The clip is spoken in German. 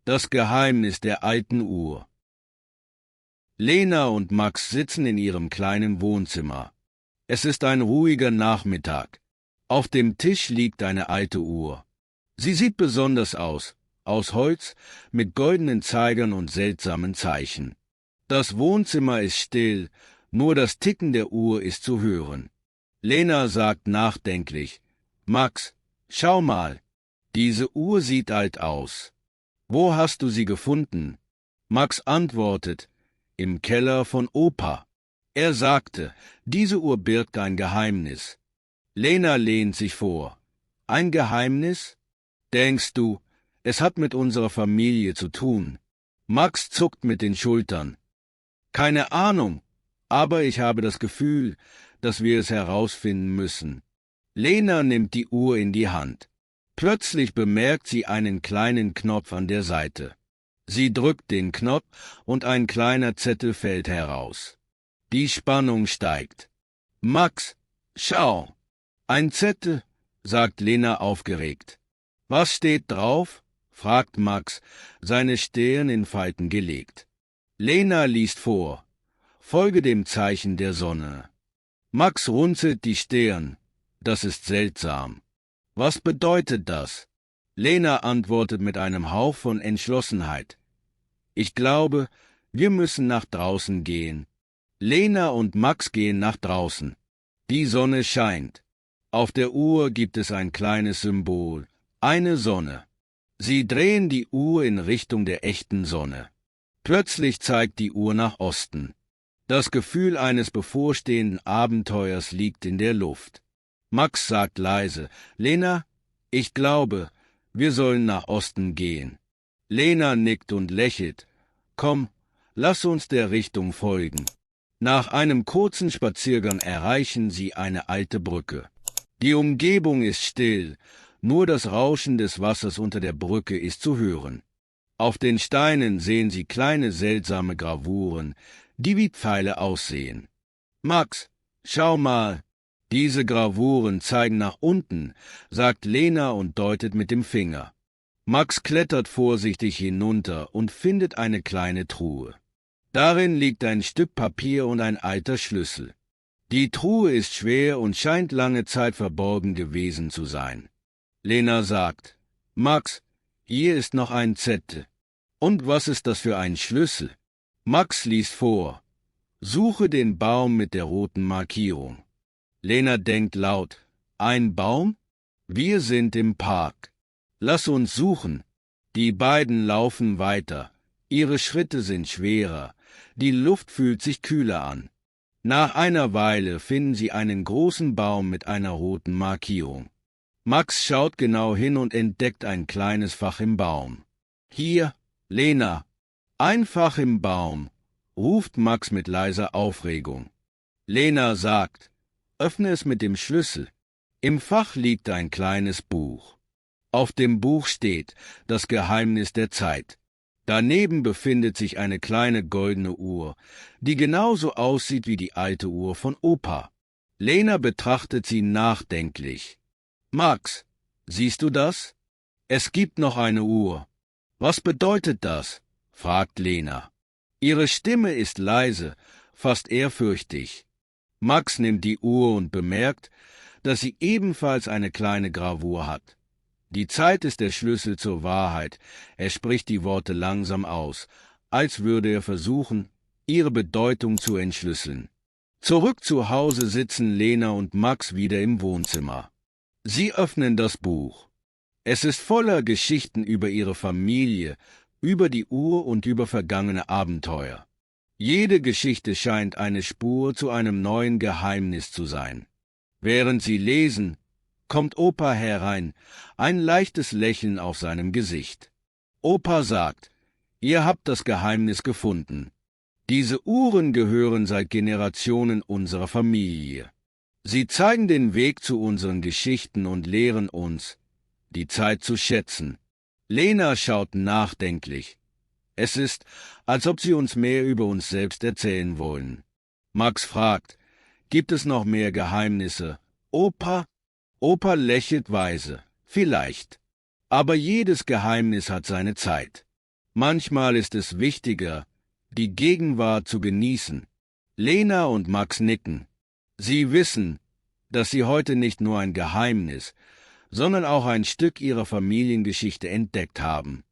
Das Geheimnis der alten Uhr. Lena und Max sitzen in ihrem kleinen Wohnzimmer. Es ist ein ruhiger Nachmittag. Auf dem Tisch liegt eine alte Uhr. Sie sieht besonders aus Holz, mit goldenen Zeigern und seltsamen Zeichen. Das Wohnzimmer ist still, nur das Ticken der Uhr ist zu hören. Lena sagt nachdenklich: »Max, schau mal, diese Uhr sieht alt aus. Wo hast du sie gefunden?« Max antwortet: »Im Keller von Opa. Er sagte, diese Uhr birgt ein Geheimnis.« Lena lehnt sich vor. »Ein Geheimnis? Denkst du, es hat mit unserer Familie zu tun?« Max zuckt mit den Schultern. »Keine Ahnung, aber ich habe das Gefühl, dass wir es herausfinden müssen.« Lena nimmt die Uhr in die Hand. Plötzlich bemerkt sie einen kleinen Knopf an der Seite. Sie drückt den Knopf und ein kleiner Zettel fällt heraus. Die Spannung steigt. »Max, schau!« »Ein Zettel«, sagt Lena aufgeregt. »Was steht drauf?« fragt Max, seine Stirn in Falten gelegt. Lena liest vor: »Folge dem Zeichen der Sonne.« Max runzelt die Stirn. Das ist seltsam. Was bedeutet das? Lena antwortet mit einem Hauch von Entschlossenheit: »Ich glaube, wir müssen nach draußen gehen.« Lena und Max gehen nach draußen. Die Sonne scheint. Auf der Uhr gibt es ein kleines Symbol, eine Sonne. Sie drehen die Uhr in Richtung der echten Sonne. Plötzlich zeigt die Uhr nach Osten. Das Gefühl eines bevorstehenden Abenteuers liegt in der Luft. Max sagt leise: »Lena, ich glaube, wir sollen nach Osten gehen.« Lena nickt und lächelt. »Komm, lass uns der Richtung folgen.« Nach einem kurzen Spaziergang erreichen sie eine alte Brücke. Die Umgebung ist still, nur das Rauschen des Wassers unter der Brücke ist zu hören. Auf den Steinen sehen sie kleine seltsame Gravuren, die wie Pfeile aussehen. »Max, schau mal, diese Gravuren zeigen nach unten«, sagt Lena und deutet mit dem Finger. Max klettert vorsichtig hinunter und findet eine kleine Truhe. Darin liegt ein Stück Papier und ein alter Schlüssel. Die Truhe ist schwer und scheint lange Zeit verborgen gewesen zu sein. Lena sagt: »Max, hier ist noch ein Zettel. Und was ist das für ein Schlüssel?« Max liest vor: »Suche den Baum mit der roten Markierung.« Lena denkt laut: »Ein Baum? Wir sind im Park. Lass uns suchen.« Die beiden laufen weiter. Ihre Schritte sind schwerer. Die Luft fühlt sich kühler an. Nach einer Weile finden sie einen großen Baum mit einer roten Markierung. Max schaut genau hin und entdeckt ein kleines Fach im Baum. »Hier, Lena, ein Fach im Baum«, ruft Max mit leiser Aufregung. Lena sagt: »Öffne es mit dem Schlüssel.« Im Fach liegt ein kleines Buch. Auf dem Buch steht: »Das Geheimnis der Zeit«. Daneben befindet sich eine kleine goldene Uhr, die genauso aussieht wie die alte Uhr von Opa. Lena betrachtet sie nachdenklich. »Max, siehst du das? Es gibt noch eine Uhr. Was bedeutet das?« fragt Lena. Ihre Stimme ist leise, fast ehrfürchtig. Max nimmt die Uhr und bemerkt, dass sie ebenfalls eine kleine Gravur hat. Die Zeit ist der Schlüssel zur Wahrheit. Er spricht die Worte langsam aus, als würde er versuchen, ihre Bedeutung zu entschlüsseln. Zurück zu Hause sitzen Lena und Max wieder im Wohnzimmer. Sie öffnen das Buch. Es ist voller Geschichten über ihre Familie, über die Uhr und über vergangene Abenteuer. Jede Geschichte scheint eine Spur zu einem neuen Geheimnis zu sein. Während sie lesen, kommt Opa herein, ein leichtes Lächeln auf seinem Gesicht. Opa sagt: »Ihr habt das Geheimnis gefunden. Diese Uhren gehören seit Generationen unserer Familie. Sie zeigen den Weg zu unseren Geschichten und lehren uns, die Zeit zu schätzen.« Lena schaut nachdenklich. Es ist, als ob sie uns mehr über uns selbst erzählen wollen. Max fragt: »Gibt es noch mehr Geheimnisse, Opa?« Opa lächelt weise. »Vielleicht. Aber jedes Geheimnis hat seine Zeit. Manchmal ist es wichtiger, die Gegenwart zu genießen. Lena und Max nicken. Sie wissen, dass sie heute nicht nur ein Geheimnis, sondern auch ein Stück ihrer Familiengeschichte entdeckt haben.